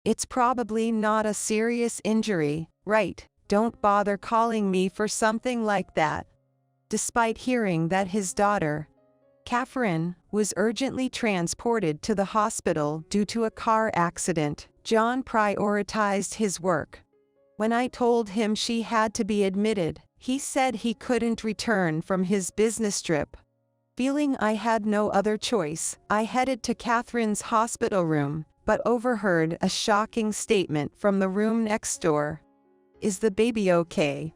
It's probably not a serious injury, right? Don't bother calling me for something like that." Despite hearing that his daughter, Catherine, was urgently transported to the hospital due to a car accident, John prioritized his work. When I told him she had to be admitted, he said he couldn't return from his business trip. Feeling I had no other choice, I headed to Catherine's hospital room, but overheard a shocking statement from the room next door. "Is the baby okay?"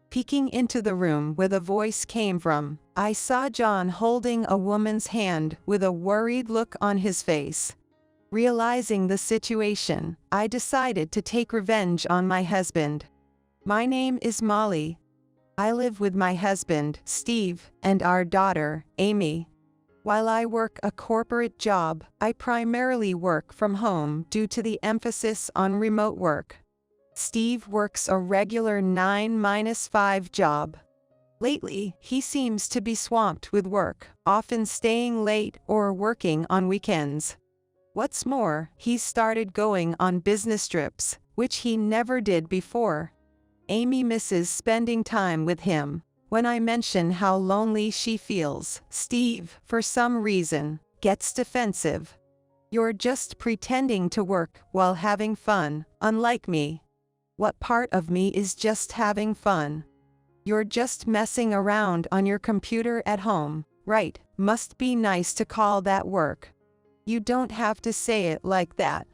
Peeking into the room where the voice came from, I saw John holding a woman's hand with a worried look on his face. Realizing the situation, I decided to take revenge on my husband. "My name is Molly. I live with my husband, Steve, and our daughter, Amy. While I work a corporate job, I primarily work from home due to the emphasis on remote work. Steve works a regular 9-5 job. Lately, he seems to be swamped with work, often staying late or working on weekends. What's more, he's started going on business trips, which he never did before. Amy misses spending time with him. When I mention how lonely she feels, Steve, for some reason, gets defensive. You're just pretending to work while having fun, unlike me. What part of me is just having fun? You're just messing around on your computer at home, right? Must be nice to call that work. You don't have to say it like that.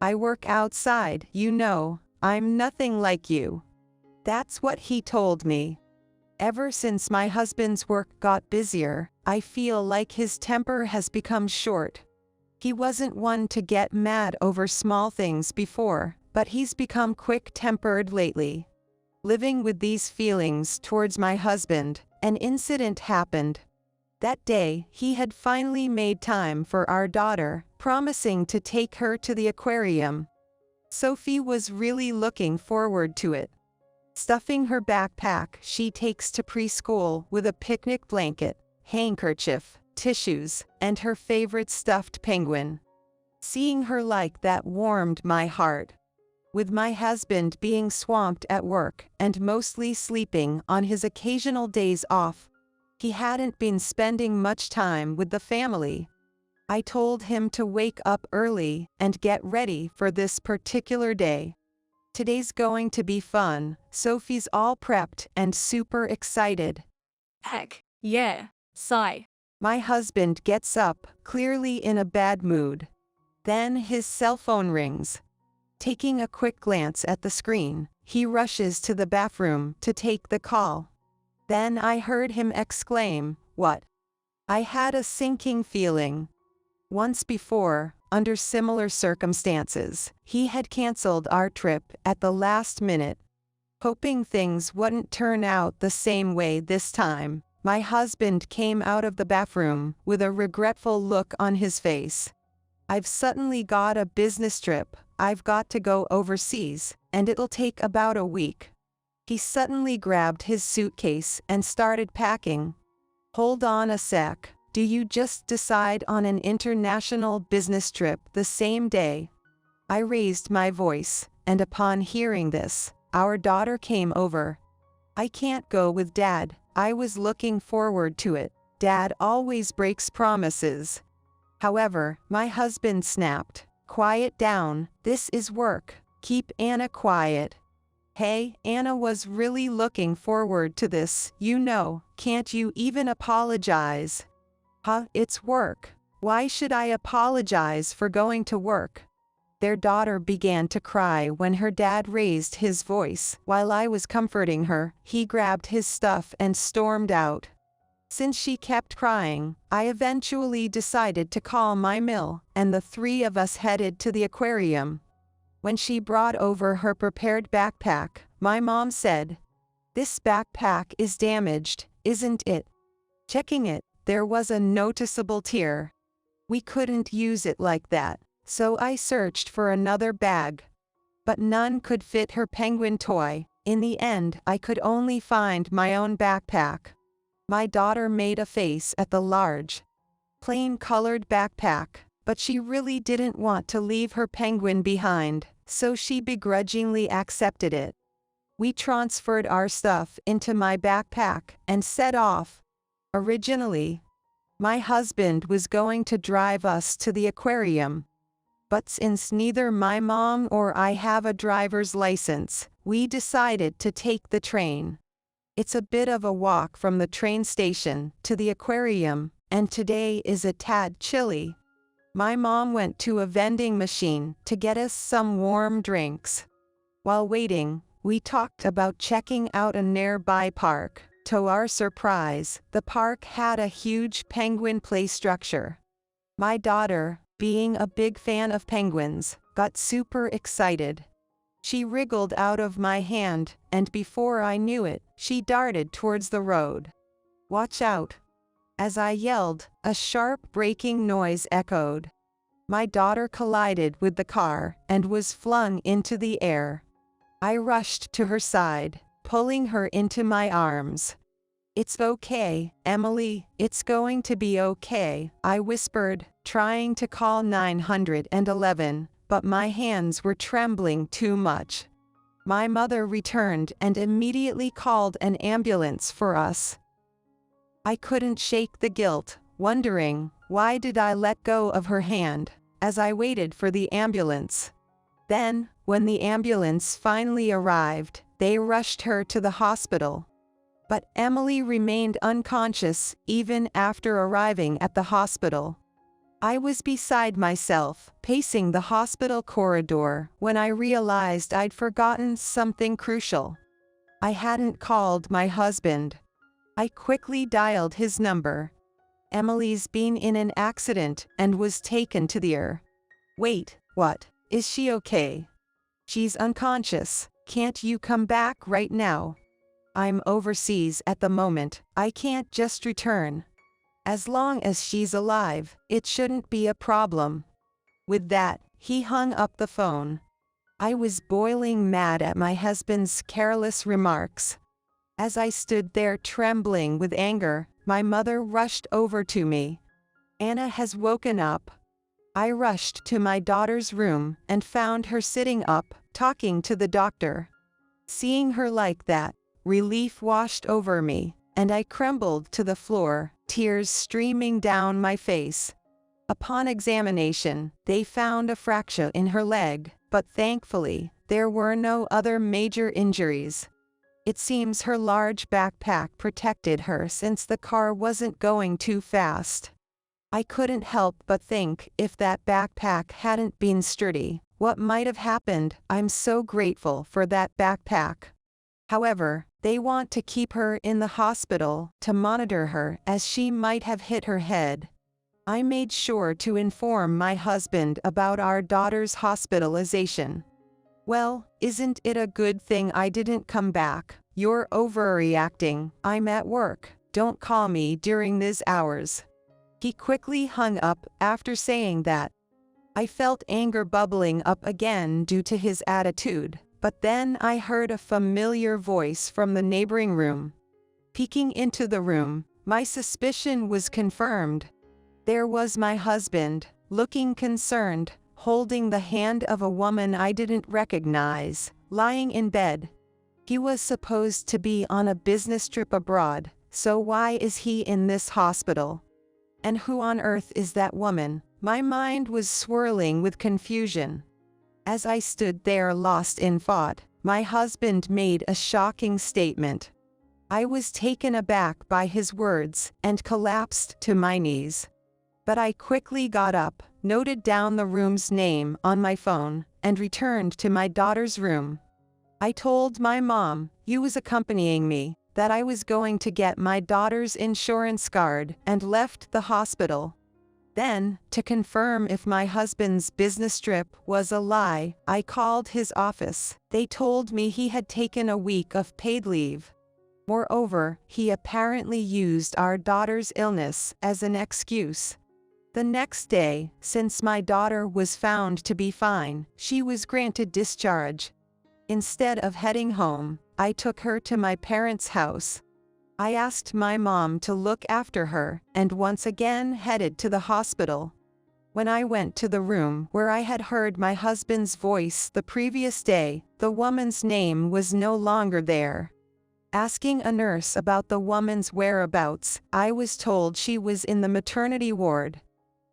I work outside, you know. I'm nothing like you." That's what he told me. Ever since my husband's work got busier, I feel like his temper has become short. He wasn't one to get mad over small things before, but he's become quick-tempered lately. Living with these feelings towards my husband, an incident happened. That day, he had finally made time for our daughter, promising to take her to the aquarium. Sophie was really looking forward to it. Stuffing her backpack, she takes to preschool with a picnic blanket, handkerchief, tissues, and her favorite stuffed penguin. Seeing her like that warmed my heart. With my husband being swamped at work and mostly sleeping on his occasional days off, he hadn't been spending much time with the family. I told him to wake up early and get ready for this particular day. Today's going to be fun. Sophie's all prepped and super excited. Heck, yeah, sigh. My husband gets up, clearly in a bad mood. Then his cell phone rings. Taking a quick glance at the screen, he rushes to the bathroom to take the call. Then I heard him exclaim, "What?" I had a sinking feeling. Once before, under similar circumstances, he had canceled our trip at the last minute. Hoping things wouldn't turn out the same way this time, my husband came out of the bathroom with a regretful look on his face. "I've suddenly got a business trip. I've got to go overseas, and it'll take about a week." He suddenly grabbed his suitcase and started packing. "Hold on a sec. Do you just decide on an international business trip the same day?" I raised my voice, and upon hearing this, our daughter came over. "I can't go with Dad. I was looking forward to it. Dad always breaks promises." However, my husband snapped, "Quiet down, this is work. Keep Anna quiet." Hey, Anna was really looking forward to this, you know. Can't you even apologize? Huh, it's work. Why should I apologize for going to work? Their daughter began to cry when her dad raised his voice. While I was comforting her, he grabbed his stuff and stormed out. Since she kept crying, I eventually decided to call my mill, and the three of us headed to the aquarium. When she brought over her prepared backpack, my mom said, "This backpack is damaged, isn't it?" Checking it, there was a noticeable tear. We couldn't use it like that, so I searched for another bag. But none could fit her penguin toy. In the end, I could only find my own backpack. My daughter made a face at the large, plain-colored backpack, but she really didn't want to leave her penguin behind, so she begrudgingly accepted it. We transferred our stuff into my backpack and set off. Originally, my husband was going to drive us to the aquarium, but since neither my mom or I have a driver's license, we decided to take the train. It's a bit of a walk from the train station to the aquarium, and today is a tad chilly. My mom went to a vending machine to get us some warm drinks. While waiting, we talked about checking out a nearby park. To our surprise, the park had a huge penguin play structure. My daughter, being a big fan of penguins, got super excited. She wriggled out of my hand, and before I knew it, she darted towards the road. "Watch out!" As I yelled, a sharp braking noise echoed. My daughter collided with the car and was flung into the air. I rushed to her side, pulling her into my arms. "It's okay, Emily, it's going to be okay," I whispered, trying to call 911, but my hands were trembling too much. My mother returned and immediately called an ambulance for us. I couldn't shake the guilt, wondering, why did I let go of her hand, as I waited for the ambulance? Then, when the ambulance finally arrived, they rushed her to the hospital. But Emily remained unconscious even after arriving at the hospital. I was beside myself, pacing the hospital corridor, when I realized I'd forgotten something crucial. I hadn't called my husband. I quickly dialed his number. "Emily's been in an accident and was taken to the ER." "Wait, what? Is she okay?" "She's unconscious. Can't you come back right now?" "I'm overseas at the moment. I can't just return." "As long as she's alive, it shouldn't be a problem." With that, he hung up the phone. I was boiling mad at my husband's careless remarks. As I stood there trembling with anger, my mother rushed over to me. "Anna has woken up." I rushed to my daughter's room and found her sitting up, talking to the doctor. Seeing her like that, relief washed over me, and I crumbled to the floor, tears streaming down my face. Upon examination, they found a fracture in her leg, but thankfully, there were no other major injuries. It seems her large backpack protected her since the car wasn't going too fast. I couldn't help but think, if that backpack hadn't been sturdy, what might have happened. I'm so grateful for that backpack. However, they want to keep her in the hospital to monitor her, as she might have hit her head. I made sure to inform my husband about our daughter's hospitalization. "Well, isn't it a good thing I didn't come back? You're overreacting. I'm at work. Don't call me during these hours." He quickly hung up after saying that. I felt anger bubbling up again due to his attitude, but then I heard a familiar voice from the neighboring room. Peeking into the room, my suspicion was confirmed. There was my husband, looking concerned, holding the hand of a woman I didn't recognize, lying in bed. He was supposed to be on a business trip abroad, so why is he in this hospital? And who on earth is that woman? My mind was swirling with confusion. As I stood there lost in thought, my husband made a shocking statement. I was taken aback by his words and collapsed to my knees. But I quickly got up, noted down the room's name on my phone, and returned to my daughter's room. I told my mom, who was accompanying me, that I was going to get my daughter's insurance card and left the hospital. Then, to confirm if my husband's business trip was a lie, I called his office. They told me he had taken a week of paid leave. Moreover, he apparently used our daughter's illness as an excuse. The next day, since my daughter was found to be fine, she was granted discharge. Instead of heading home, I took her to my parents' house. I asked my mom to look after her, and once again headed to the hospital. When I went to the room where I had heard my husband's voice the previous day, the woman's name was no longer there. Asking a nurse about the woman's whereabouts, I was told she was in the maternity ward.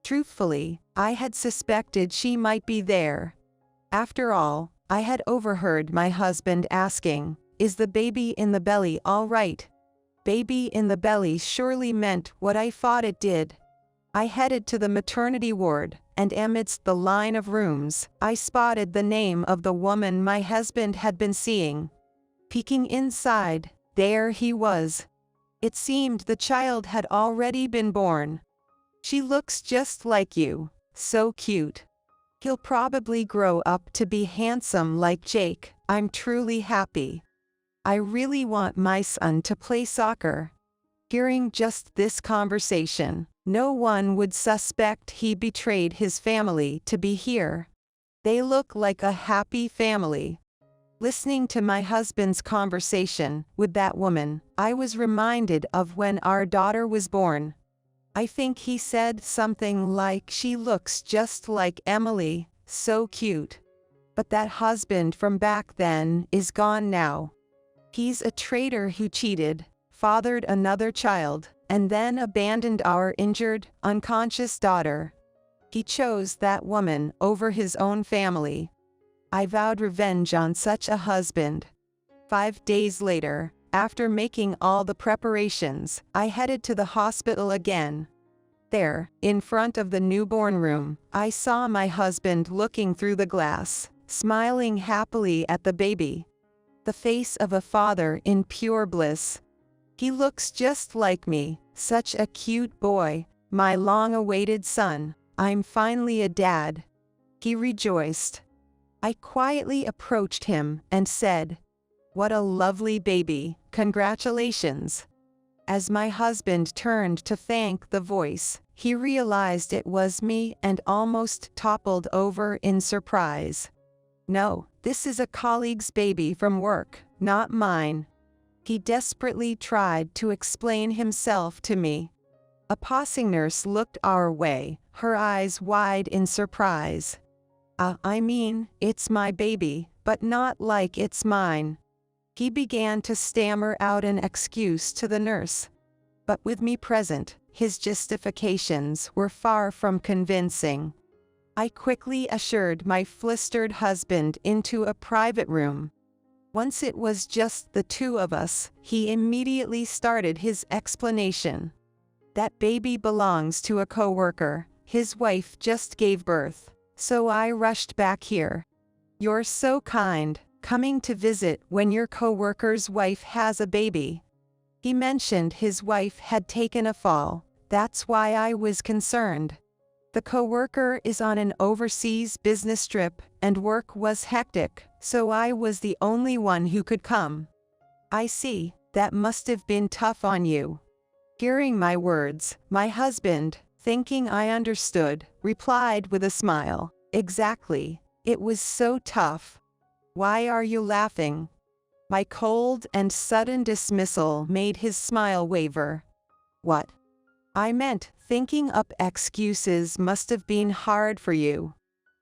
Truthfully, I had suspected she might be there. After all, I had overheard my husband asking, "Is the baby in the belly all right?" Baby in the belly surely meant what I thought it did. I headed to the maternity ward, and amidst the line of rooms, I spotted the name of the woman my husband had been seeing. Peeking inside, there he was. It seemed the child had already been born. "She looks just like you, so cute. He'll probably grow up to be handsome like Jake. I'm truly happy. I really want my son to play soccer." Hearing just this conversation, no one would suspect he betrayed his family to be here. They look like a happy family. Listening to my husband's conversation with that woman, I was reminded of when our daughter was born. I think he said something like, "She looks just like Emily, so cute." But that husband from back then is gone now. He's a traitor who cheated, fathered another child, and then abandoned our injured, unconscious daughter. He chose that woman over his own family. I vowed revenge on such a husband. 5 days later, after making all the preparations, I headed to the hospital again. There, in front of the newborn room, I saw my husband looking through the glass, smiling happily at the baby. The face of a father in pure bliss. "He looks just like me, such a cute boy, my long-awaited son. I'm finally a dad." He rejoiced. I quietly approached him and said, "What a lovely baby, congratulations." As my husband turned to thank the voice, he realized it was me and almost toppled over in surprise. "No, this is a colleague's baby from work, not mine." He desperately tried to explain himself to me. A passing nurse looked our way, her eyes wide in surprise. I mean, it's my baby, but not like it's mine." He began to stammer out an excuse to the nurse. But with me present, his justifications were far from convincing. I quickly ushered my flustered husband into a private room. Once it was just the two of us, he immediately started his explanation. "That baby belongs to a coworker. His wife just gave birth, so I rushed back here." "You're so kind, coming to visit when your coworker's wife has a baby." He mentioned his wife had taken a fall. "That's why I was concerned. The coworker is on an overseas business trip, and work was hectic, so I was the only one who could come." "I see, that must have been tough on you." Hearing my words, my husband, thinking I understood, replied with a smile, "Exactly, it was so tough. Why are you laughing?" My cold and sudden dismissal made his smile waver. "What?" I meant, thinking up excuses must have been hard for you.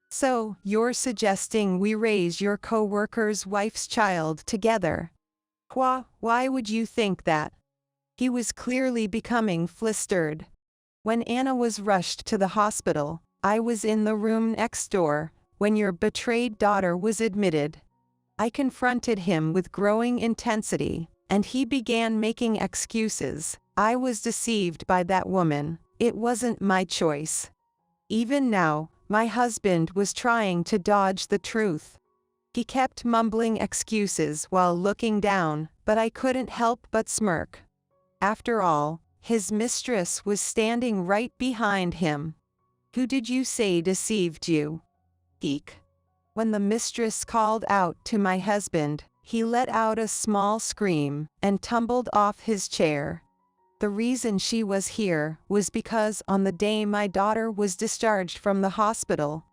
"So, you're suggesting we raise your coworker's wife's child together?" Why would you think that?" He was clearly becoming flustered. "When Anna was rushed to the hospital, I was in the room next door, when your betrayed daughter was admitted." I confronted him with growing intensity, and he began making excuses. "I was deceived by that woman. It wasn't my choice." Even now, my husband was trying to dodge the truth. He kept mumbling excuses while looking down, but I couldn't help but smirk. After all, his mistress was standing right behind him. "Who did you say deceived you?" Eek. When the mistress called out to my husband, he let out a small scream and tumbled off his chair. The reason she was here was because on the day my daughter was discharged from the hospital,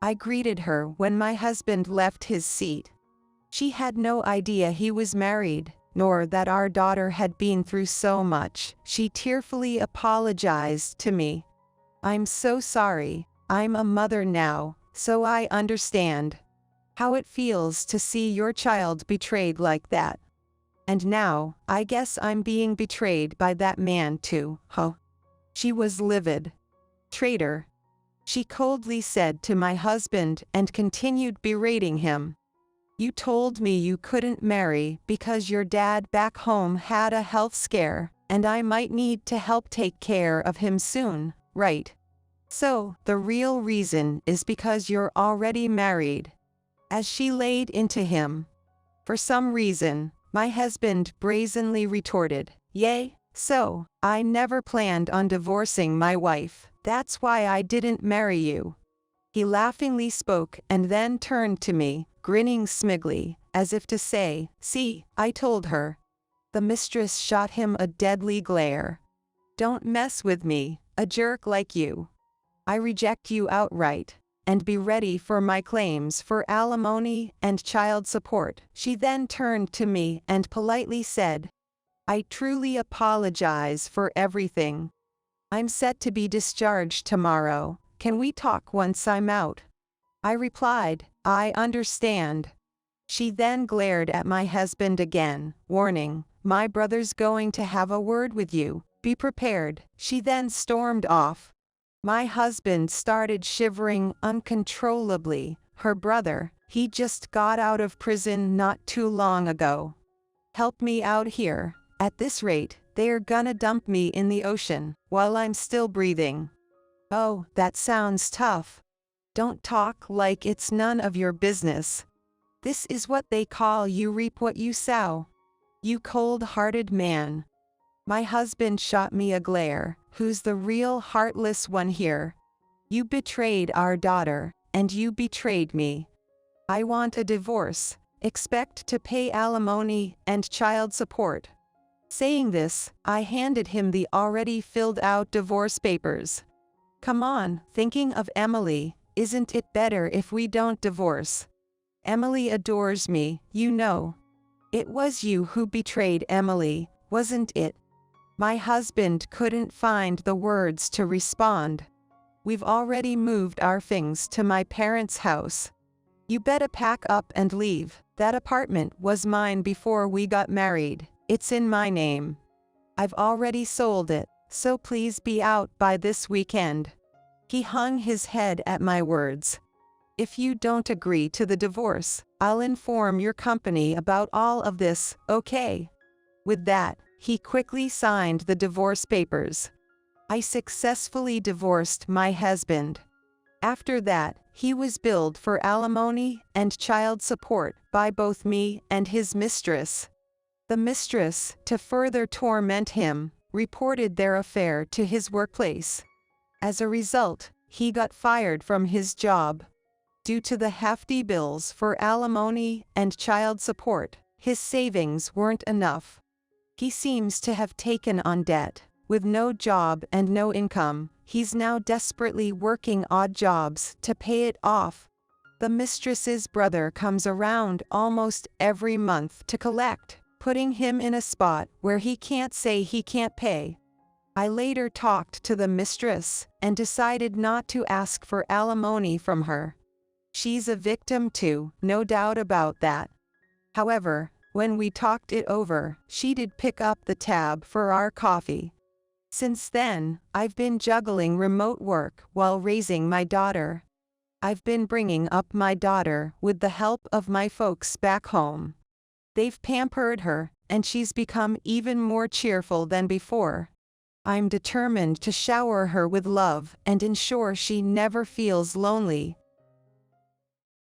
I greeted her when my husband left his seat. She had no idea he was married, nor that our daughter had been through so much. She tearfully apologized to me. "I'm so sorry. I'm a mother now, so I understand how it feels to see your child betrayed like that. And now, I guess I'm being betrayed by that man too, huh? She was livid. Traitor, she coldly said to my husband and continued berating him. You told me you couldn't marry because your dad back home had a health scare, and I might need to help take care of him soon, right? So, the real reason is because you're already married. As she laid into him. For some reason, my husband brazenly retorted, Yay, so, I never planned on divorcing my wife, that's why I didn't marry you. He laughingly spoke and then turned to me, grinning smugly, as if to say, See, I told her. The mistress shot him a deadly glare. Don't mess with me, a jerk like you. I reject you outright, and be ready for my claims for alimony and child support. She then turned to me and politely said, I truly apologize for everything. I'm set to be discharged tomorrow. Can we talk once I'm out? I replied, I understand. She then glared at my husband again, warning, My brother's going to have a word with you. Be prepared. She then stormed off. My husband started shivering uncontrollably. Her brother, he just got out of prison not too long ago. Help me out here. At this rate, they're gonna dump me in the ocean, while I'm still breathing. Oh, that sounds tough. Don't talk like it's none of your business. This is what they call you reap what you sow. You cold-hearted man. My husband shot me a glare. Who's the real heartless one here? You betrayed our daughter, and you betrayed me. I want a divorce. Expect to pay alimony and child support. Saying this, I handed him the already filled-out divorce papers. Come on, thinking of Emily, isn't it better if we don't divorce? Emily adores me, you know. It was you who betrayed Emily, wasn't it? My husband couldn't find the words to respond. We've already moved our things to my parents' house. You better pack up and leave. That apartment was mine before we got married. It's in my name. I've already sold it, so please be out by this weekend. He hung his head at my words. If you don't agree to the divorce, I'll inform your company about all of this, okay? With that, he quickly signed the divorce papers. I successfully divorced my husband. After that, he was billed for alimony and child support by both me and his mistress. The mistress, to further torment him, reported their affair to his workplace. As a result, he got fired from his job. Due to the hefty bills for alimony and child support, his savings weren't enough. He seems to have taken on debt. With no job and no income, he's now desperately working odd jobs to pay it off. The mistress's brother comes around almost every month to collect, putting him in a spot where he can't say he can't pay. I later talked to the mistress and decided not to ask for alimony from her. She's a victim too, no doubt about that. However, when we talked it over, she did pick up the tab for our coffee. Since then, I've been juggling remote work while raising my daughter. I've been bringing up my daughter with the help of my folks back home. They've pampered her, and she's become even more cheerful than before. I'm determined to shower her with love and ensure she never feels lonely.